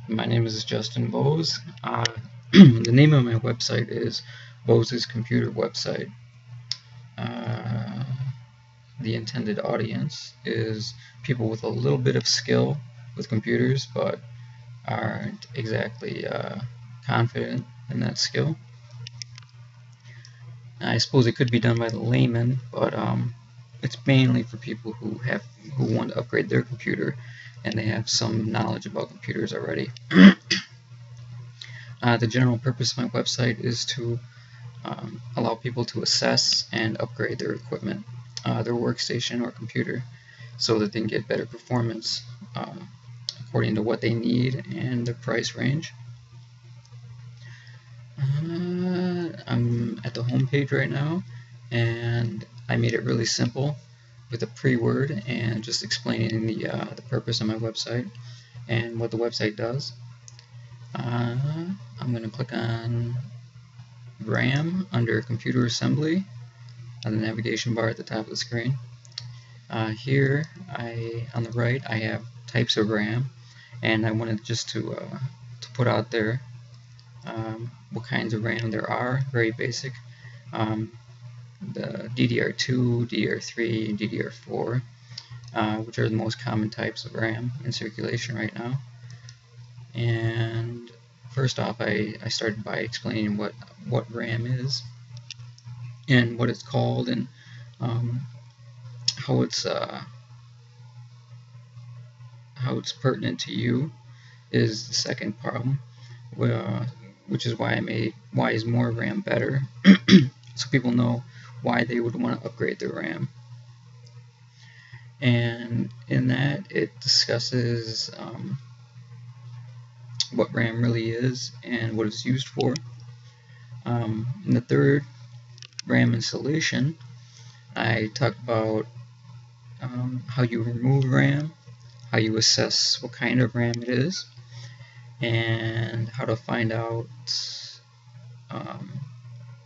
My name is Justin Bose. The name of my website is Bose's Computer Website. Uh, the intended audience is people with a little bit of skill with computers, but aren't exactly confident in that skill. I suppose it could be done by the layman, but it's mainly for people who want to upgrade their computer and they have some knowledge about computers already. The general purpose of my website is to allow people to assess and upgrade their equipment, their workstation or computer, so that they can get better performance according to what they need and their price range. I'm at the home page right now, and I made it really simple with a pre-word and just explaining the purpose of my website and what the website does. I'm going to click on RAM under Computer Assembly on the navigation bar at the top of the screen. Here, on the right, I have types of RAM, and I wanted just to put out there what kinds of RAM there are, very basic. The DDR2, DDR3, and DDR4, which are the most common types of RAM in circulation right now. And first off, I started by explaining what RAM is and what it's called and how it's pertinent to you is the second problem, which is why is more RAM better, so people know why they would want to upgrade their RAM. And in that, it discusses what RAM really is and what it's used for. In the third, RAM installation, I talk about how you remove RAM, how you assess what kind of RAM it is, and how to find out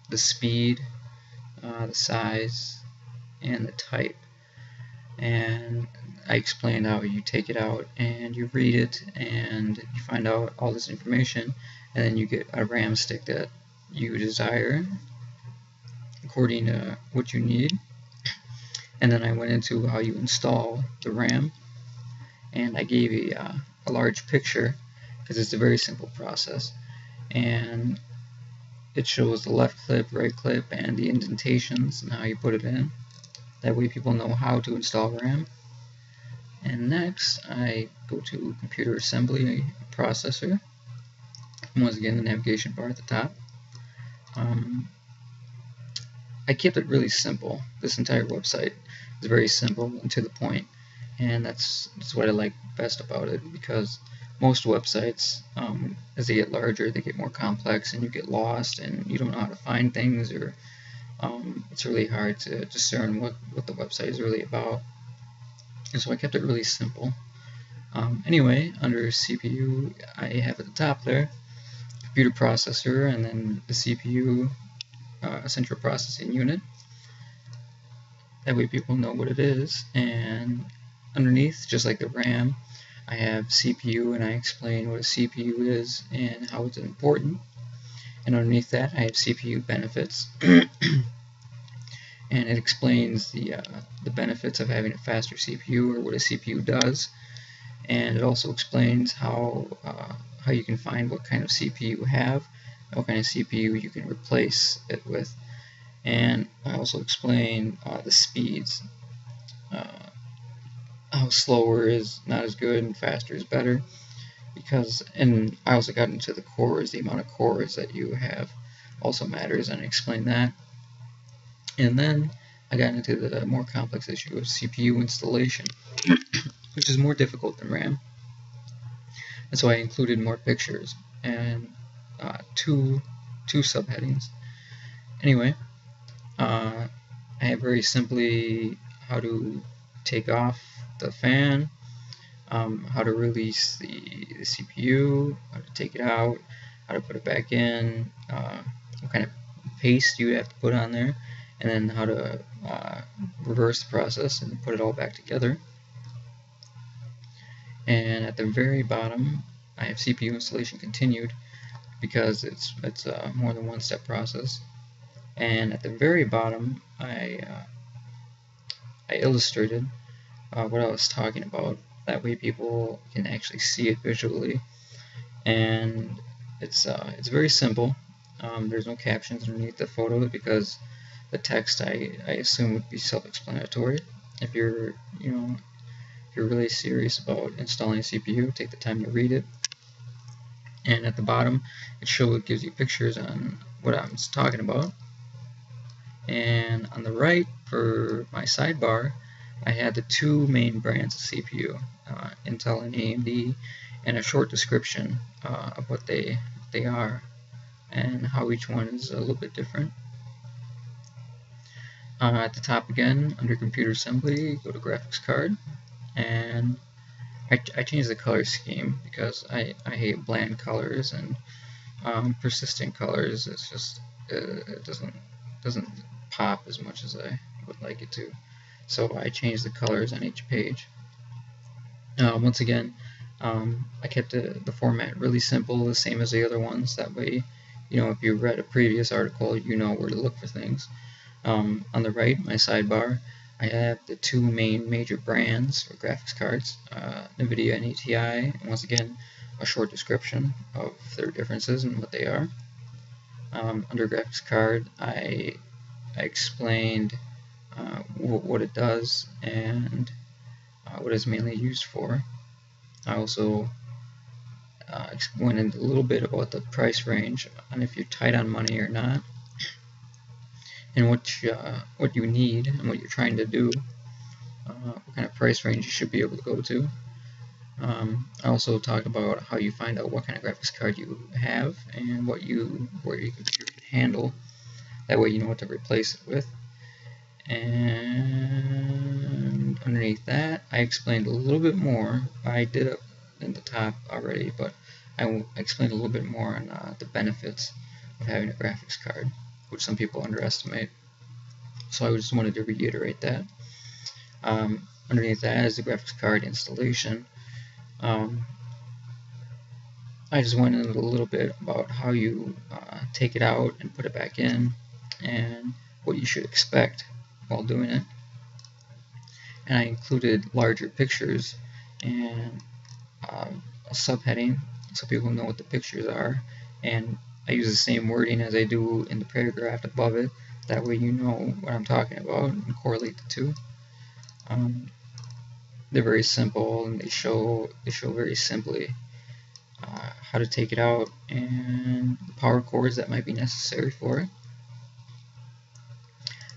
the speed, the size, and the type. And I explained how you take it out and you read it and you find out all this information, and then you get a RAM stick that you desire according to what you need. And then I went into how you install the RAM, and I gave a large picture because it's a very simple process, and it shows the left clip, right clip, and the indentations and how you put it in. That way people know how to install RAM. And next I go to Computer Assembly Processor, and once again the navigation bar at the top. I kept it really simple. This entire website is very simple and to the point, and that's what I like best about it, because most websites, as they get larger, they get more complex and you get lost and you don't know how to find things, or it's really hard to discern what the website is really about. And so I kept it really simple. Anyway, under CPU, I have at the top there computer processor, and then the CPU, central processing unit. That way people know what it is. And underneath, just like the RAM, I have CPU, and I explain what a CPU is and how it's important. And underneath that, I have CPU benefits. And it explains the benefits of having a faster CPU, or what a CPU does. And it also explains how you can find what kind of CPU you have, what kind of CPU you can replace it with. And I also explain the speeds. How slower is not as good and faster is better. And I also got into the cores, the amount of cores that you have also matters, and I explained that. And then I got into the more complex issue of CPU installation, which is more difficult than RAM. And so I included more pictures and two subheadings. Anyway, I have very simply how to take off the fan, how to release the CPU, how to take it out, how to put it back in, what kind of paste you have to put on there, and then how to reverse the process and put it all back together. And at the very bottom, I have CPU installation continued because it's more than one step process. And at the very bottom, I illustrated what I was talking about. That way people can actually see it visually. And it's very simple. There's no captions underneath the photo because the text I assume would be self-explanatory. If you're if you're really serious about installing a CPU, take the time to read it. And at the bottom, it gives you pictures on what I'm talking about. And on the right, for my sidebar, I had the two main brands of CPU, Intel and AMD, and a short description of what they are and how each one is a little bit different. At the top again, under computer assembly, go to graphics card, and I changed the color scheme because I hate bland colors, and persistent colors. It's just it doesn't pop as much as I would like it to. So I changed the colors on each page. Once again, I kept the format really simple, the same as the other ones. That way, if you read a previous article, you know where to look for things. On the right, my sidebar, I have the two major brands for graphics cards, NVIDIA and ATI, and once again, a short description of their differences and what they are. Under graphics card, I explained what it does and what it's mainly used for. I also went into a little bit about the price range and if you're tight on money or not, and what you need and what you're trying to do, what kind of price range you should be able to go to. I also talk about how you find out what kind of graphics card you have and where your computer can handle. That way you know what to replace it with. And underneath that, I explained a little bit more. I did it in the top already, but I explained a little bit more on the benefits of having a graphics card, which some people underestimate. So I just wanted to reiterate that. Underneath that is the graphics card installation. I just went into a little bit about how you take it out and put it back in, and what you should expect while doing it. And I included larger pictures and a subheading so people know what the pictures are, and I use the same wording as I do in the paragraph above it. That way you know what I'm talking about and correlate the two. They're very simple, and they show very simply how to take it out and the power cords that might be necessary for it.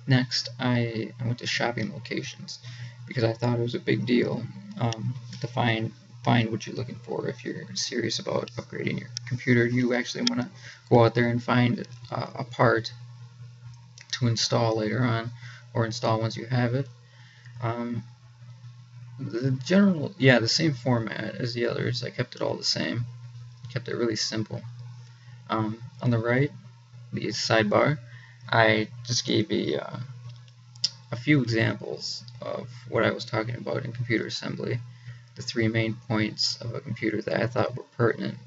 Next, I went to shopping locations because I thought it was a big deal to find what you're looking for. If you're serious about upgrading your computer, you actually want to go out there and find a part to install later on, or install once you have it. The same format as the others. I kept it all the same. Kept it really simple. On the right, the sidebar, I just gave a few examples of what I was talking about in computer assembly. The three main points of a computer that I thought were pertinent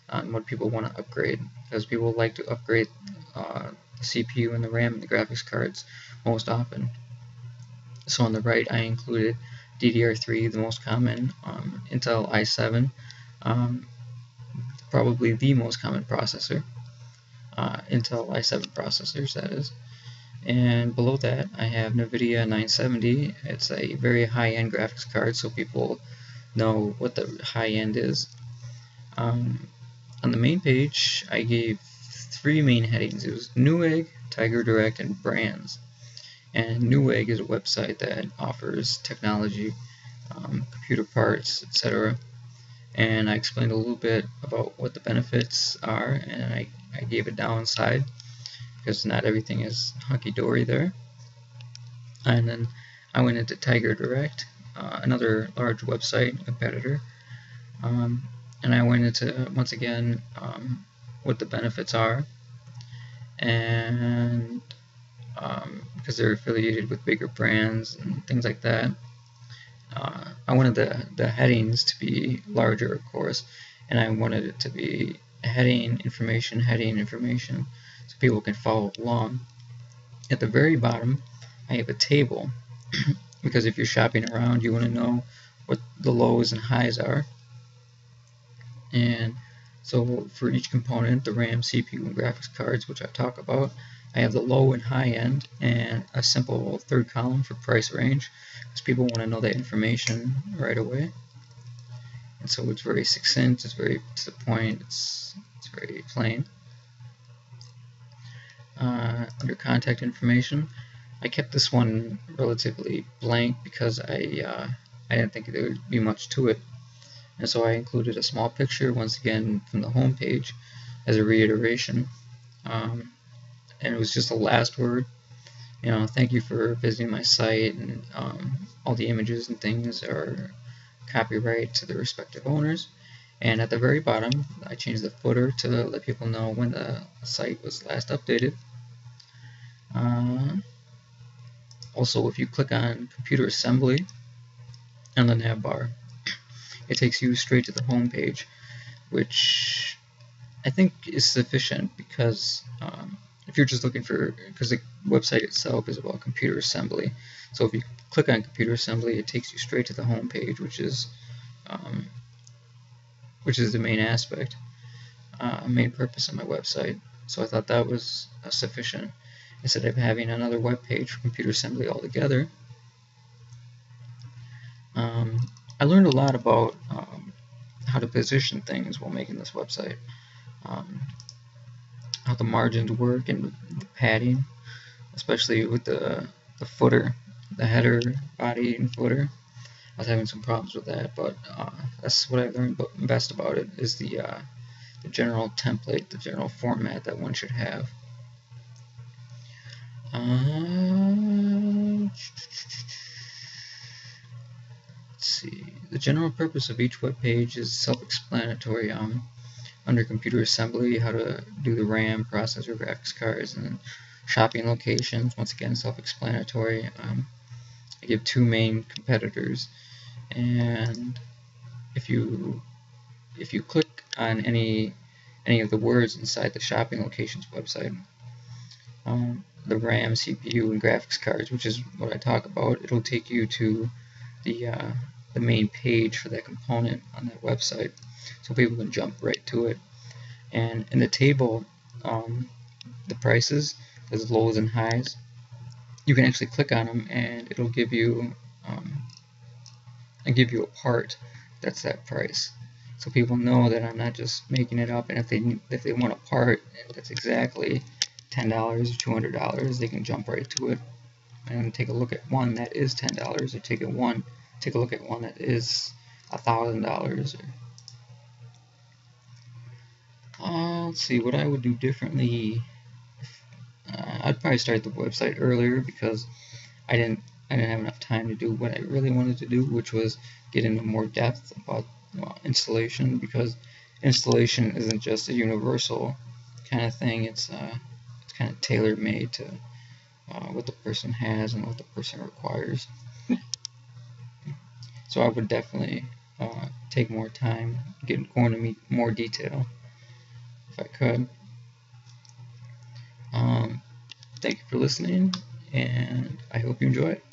on what people want to upgrade, because people like to upgrade the CPU and the RAM and the graphics cards most often. So on the right, I included DDR3, the most common, Intel i7, probably the most common processor, Intel i7 processors, that is. And below that, I have NVIDIA 970. It's a very high-end graphics card, so people know what the high-end is. On the main page, I gave three main headings. It was Newegg, Tiger Direct, and brands. And Newegg is a website that offers technology, computer parts, etc. And I explained a little bit about what the benefits are, and I gave a downside, because not everything is hunky-dory there. And then I went into Tiger Direct, another large website competitor, and I went into, once again, what the benefits are, and because they're affiliated with bigger brands and things like that. I wanted the headings to be larger, of course, and I wanted it to be heading information, so people can follow along. At the very bottom, I have a table because if you're shopping around, you want to know what the lows and highs are. And so for each component, the RAM, CPU, and graphics cards, which I talk about, I have the low and high end and a simple third column for price range, because people want to know that information right away. And so it's very succinct, it's very to the point, it's very plain. Under contact information, I kept this one relatively blank because I didn't think there would be much to it. And so I included a small picture, once again, from the home page as a reiteration. And it was just the last word. You know, thank you for visiting my site, and all the images and things are copyright to the respective owners. And at the very bottom, I changed the footer to let people know when the site was last updated. Also, if you click on computer assembly on the nav bar, it takes you straight to the home page, which I think is sufficient because if you're just looking for, because the website itself is about computer assembly, so if you click on computer assembly, it takes you straight to the home page, which is the main aspect, main purpose of my website. So I thought that was sufficient instead of having another web page for computer assembly altogether. I learned a lot about how to position things while making this website, how the margins work and the padding, especially with the footer, the header, body, and footer. I was having some problems with that, but that's what I learned best about it, is the general template, the general format that one should have. Let's see. The general purpose of each web page is self-explanatory. Under computer assembly, how to do the RAM, processor, graphics cards, and shopping locations. Once again, self-explanatory. I give two main competitors, and if you click on any of the words inside the shopping locations website, the RAM, CPU, and graphics cards, which is what I talk about, it'll take you to the main page for that component on that website, so people can jump right to it. And in the table, the prices, there's lows and highs. You can actually click on them, and it'll give you a part that's that price, so people know that I'm not just making it up. And if they want a part that's exactly $10 or $200, they can jump right to it and take a look at one that is $10, or take a look at one that is $1,000. Let's see what I would do differently. I'd probably start the website earlier because I didn't have enough time to do what I really wanted to do, which was get into more depth about installation, because installation isn't just a universal kind of thing. It's kind of tailor-made to what the person has and what the person requires. So I would definitely take more time, go into more detail if I could. Thank you for listening, and I hope you enjoy it.